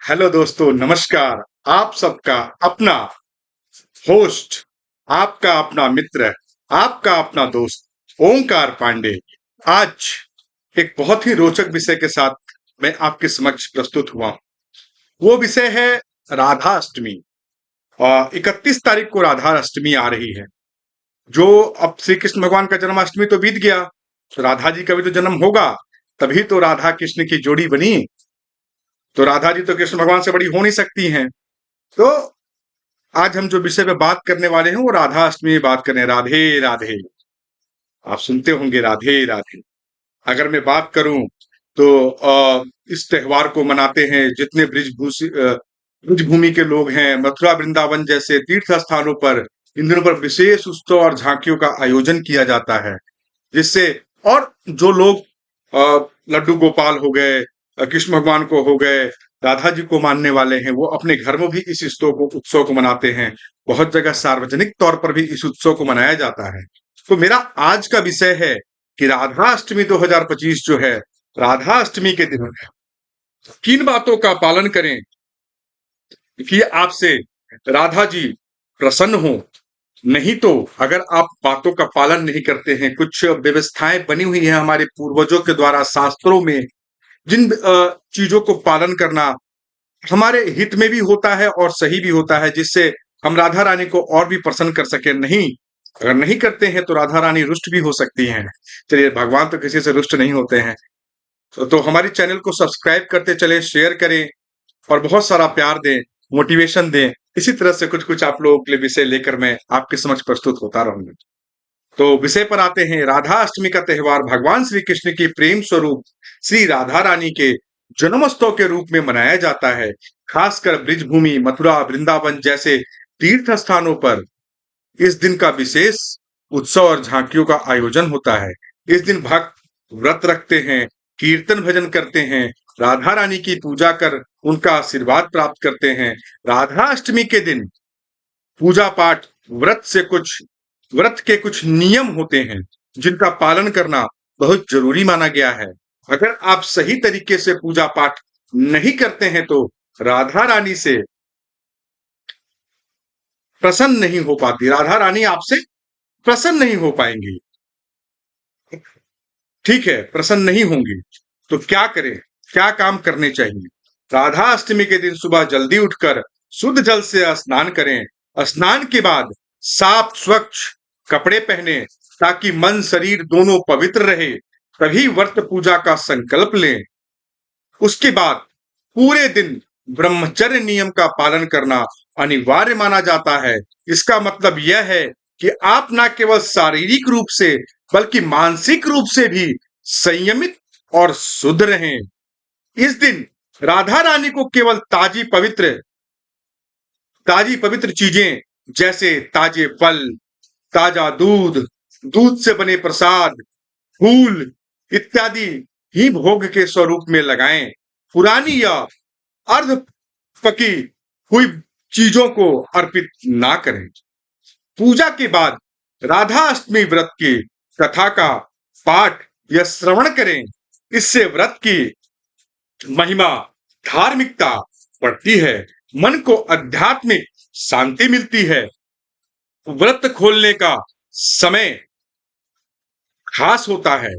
Hello दोस्तों, नमस्कार। आप सबका अपना होस्ट, आपका अपना मित्र, आपका अपना दोस्त ओंकार पांडे आज एक बहुत ही रोचक विषय के साथ मैं आपके समक्ष प्रस्तुत हुआ हूं। वो विषय है राधा अष्टमी। 31 तारीख को राधा अष्टमी आ रही है। जो अब श्री कृष्ण भगवान का जन्माष्टमी तो बीत गया, तो राधा जी का भी तो जन्म होगा, तभी तो राधा कृष्ण की जोड़ी बनी। तो राधा जी तो कृष्ण भगवान से बड़ी हो नहीं सकती हैं। तो आज हम जो विषय पे बात करने वाले हैं वो राधा अष्टमी में बात करें। राधे राधे। आप सुनते होंगे राधे राधे। अगर मैं बात करूं तो इस त्योहार को मनाते हैं जितने ब्रिज भूमि के लोग हैं। मथुरा वृंदावन जैसे तीर्थ स्थानों पर इन दिनों पर विशेष उत्सव और झांकियों का आयोजन किया जाता है, जिससे और जो लोग लड्डू गोपाल हो गए, कृष्ण भगवान को हो गए, राधा जी को मानने वाले हैं, वो अपने घर में भी इस उत्सव को मनाते हैं। बहुत जगह सार्वजनिक तौर पर भी इस उत्सव को मनाया जाता है। तो मेरा आज का विषय है कि राधा अष्टमी 2025 जो है, राधा अष्टमी के दिन किन बातों का पालन करें कि आपसे राधा जी प्रसन्न हो। नहीं तो अगर आप बातों का पालन नहीं करते हैं, कुछ व्यवस्थाएं बनी हुई हैं हमारे पूर्वजों के द्वारा शास्त्रों में, जिन चीजों को पालन करना हमारे हित में भी होता है और सही भी होता है, जिससे हम राधा रानी को और भी प्रसन्न कर सके। नहीं, अगर नहीं करते हैं तो राधा रानी रुष्ट भी हो सकती हैं। चलिए, भगवान तो किसी से रुष्ट नहीं होते हैं। तो हमारी चैनल को सब्सक्राइब करते चले, शेयर करें और बहुत सारा प्यार दें, मोटिवेशन दें। इसी तरह से कुछ कुछ आप लोगों के लिए विषय लेकर मैं आपके समक्ष प्रस्तुत होता रहूंगा। तो विषय पर आते हैं। राधा अष्टमी का त्योहार भगवान श्री कृष्ण की प्रेम स्वरूप श्री राधा रानी के जन्मोत्सव के रूप में मनाया जाता है। खासकर ब्रिजभूमि, मथुरा, वृंदावन जैसे तीर्थ स्थानों पर इस दिन का विशेष उत्सव और झांकियों का आयोजन होता है। इस दिन भक्त व्रत रखते हैं, कीर्तन भजन करते हैं, राधा रानी की पूजा कर उनका आशीर्वाद प्राप्त करते हैं। राधा अष्टमी के दिन पूजा पाठ, व्रत के कुछ नियम होते हैं जिनका पालन करना बहुत जरूरी माना गया है। अगर आप सही तरीके से पूजा पाठ नहीं करते हैं तो राधा रानी से प्रसन्न नहीं हो पाती, राधा रानी आपसे प्रसन्न नहीं हो पाएंगी। ठीक है, प्रसन्न नहीं होंगी तो क्या करें, क्या काम करने चाहिए? राधा अष्टमी के दिन सुबह जल्दी उठकर शुद्ध जल से स्नान करें। स्नान के बाद साफ स्वच्छ कपड़े पहने ताकि मन शरीर दोनों पवित्र रहे। तभी व्रत पूजा का संकल्प लें। उसके बाद पूरे दिन ब्रह्मचर्य नियम का पालन करना अनिवार्य माना जाता है। इसका मतलब यह है कि आप न केवल शारीरिक रूप से बल्कि मानसिक रूप से भी संयमित और शुद्ध रहें। इस दिन राधा रानी को केवल ताजी पवित्र चीजें जैसे ताजे फल, ताजा दूध, दूध से बने प्रसाद, फूल इत्यादि ही भोग के स्वरूप में लगाएं। पुरानी या अर्ध पकी हुई चीजों को अर्पित ना करें। पूजा के बाद राधा अष्टमी व्रत की कथा का पाठ या श्रवण करें। इससे व्रत की महिमा, धार्मिकता बढ़ती है, मन को आध्यात्मिक शांति मिलती है। व्रत खोलने का समय खास होता है,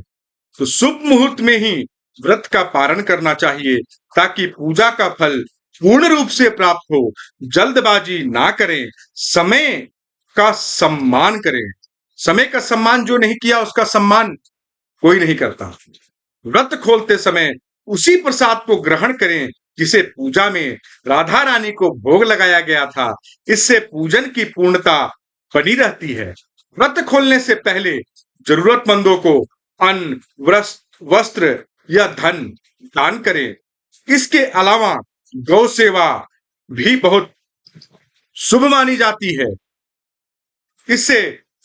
तो शुभ मुहूर्त में ही व्रत का पालन करना चाहिए ताकि पूजा का फल पूर्ण रूप से प्राप्त हो। जल्दबाजी ना करें, समय का सम्मान करें। समय का सम्मान जो नहीं किया उसका सम्मान कोई नहीं करता। व्रत खोलते समय उसी प्रसाद को ग्रहण करें जिसे पूजा में राधा रानी को भोग लगाया गया था। इससे पूजन की पूर्णता बनी रहती है। व्रत खोलने से पहले जरूरतमंदों को अन्न, वस्त्र या धन दान करें। इसके अलावा गौ सेवा भी बहुत शुभ मानी जाती है। इससे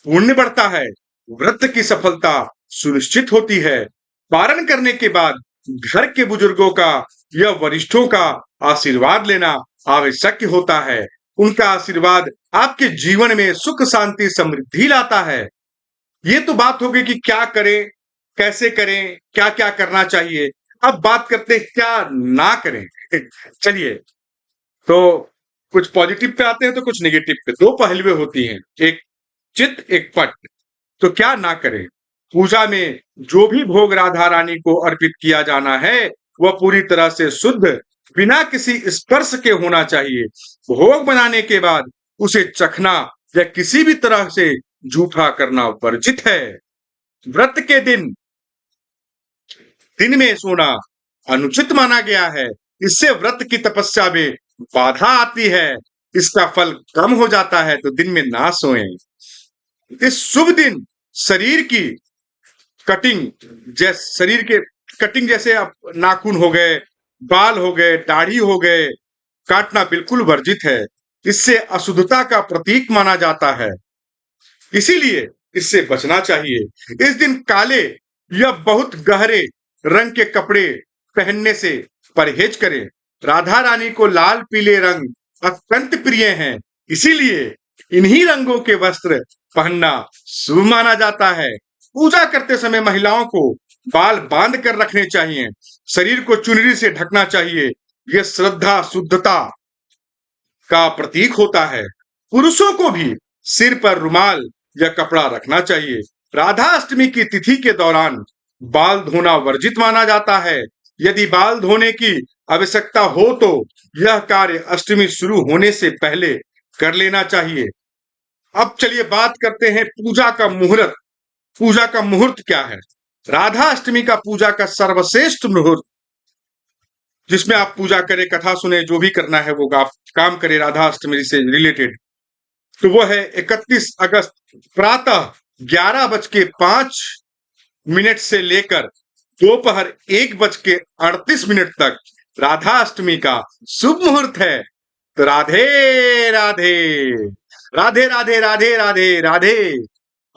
पुण्य बढ़ता है, व्रत की सफलता सुनिश्चित होती है। पारण करने के बाद घर के बुजुर्गों का या वरिष्ठों का आशीर्वाद लेना आवश्यक होता है। उनका आशीर्वाद आपके जीवन में सुख, शांति, समृद्धि लाता है। ये तो बात होगी कि क्या करें, कैसे करें, क्या क्या करना चाहिए। अब बात करते हैं क्या ना करें। चलिए, तो कुछ पॉजिटिव पे आते हैं तो कुछ नेगेटिव पे। दो पहलुएं होती हैं, एक चित एक पट। तो क्या ना करें? पूजा में जो भी भोग राधा रानी को अर्पित किया जाना है वह पूरी तरह से शुद्ध, बिना किसी स्पर्श के होना चाहिए। भोग बनाने के बाद उसे चखना या किसी भी तरह से जूठा करना वर्जित है। व्रत के दिन में सोना अनुचित माना गया है। इससे व्रत की तपस्या में बाधा आती है, इसका फल कम हो जाता है। तो दिन में ना सोएं। इस शुभ दिन शरीर की शरीर के कटिंग, जैसे आप नाखून हो गए, बाल हो गए, दाढ़ी हो गए, काटना बिल्कुल वर्जित है। इससे अशुद्धता का प्रतीक माना जाता है, इसीलिए इससे बचना चाहिए। इस दिन काले या बहुत गहरे रंग के कपड़े पहनने से परहेज करें। राधा रानी को लाल पीले रंग अत्यंत प्रिय हैं, इसीलिए इन्हीं रंगों के वस्त्र पहनना शुभ माना जाता है। पूजा करते समय महिलाओं को बाल बांध कर रखने चाहिए, शरीर को चुनरी से ढकना चाहिए। यह श्रद्धा शुद्धता का प्रतीक होता है। पुरुषों को भी सिर पर रुमाल या कपड़ा रखना चाहिए। राधा अष्टमी की तिथि के दौरान बाल धोना वर्जित माना जाता है। यदि बाल धोने की आवश्यकता हो तो यह कार्य अष्टमी शुरू होने से पहले कर लेना चाहिए। अब चलिए बात करते हैं पूजा का मुहूर्त। पूजा का मुहूर्त क्या है? राधा अष्टमी का पूजा का सर्वश्रेष्ठ मुहूर्त, जिसमें आप पूजा करें, कथा सुने, जो भी करना है वो आप काम करें राधा अष्टमी से रिलेटेड, तो वो है 31 अगस्त प्रातः 11:05 से लेकर दोपहर 1:38 तक राधा अष्टमी का शुभ मुहूर्त है। तो राधे राधे, राधे राधे राधे राधे राधे।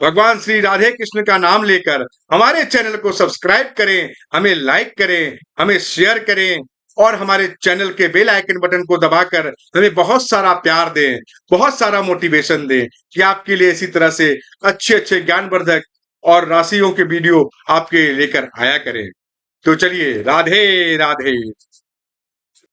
भगवान श्री राधे कृष्ण का नाम लेकर हमारे चैनल को सब्सक्राइब करें, हमें लाइक करें, हमें शेयर करें और हमारे चैनल के बेल आइकन बटन को दबाकर हमें बहुत सारा प्यार दें, बहुत सारा मोटिवेशन दें कि आपके लिए इसी तरह से अच्छे अच्छे ज्ञानवर्धक और राशियों के वीडियो आपके लेकर आया करें। तो चलिए, राधे राधे।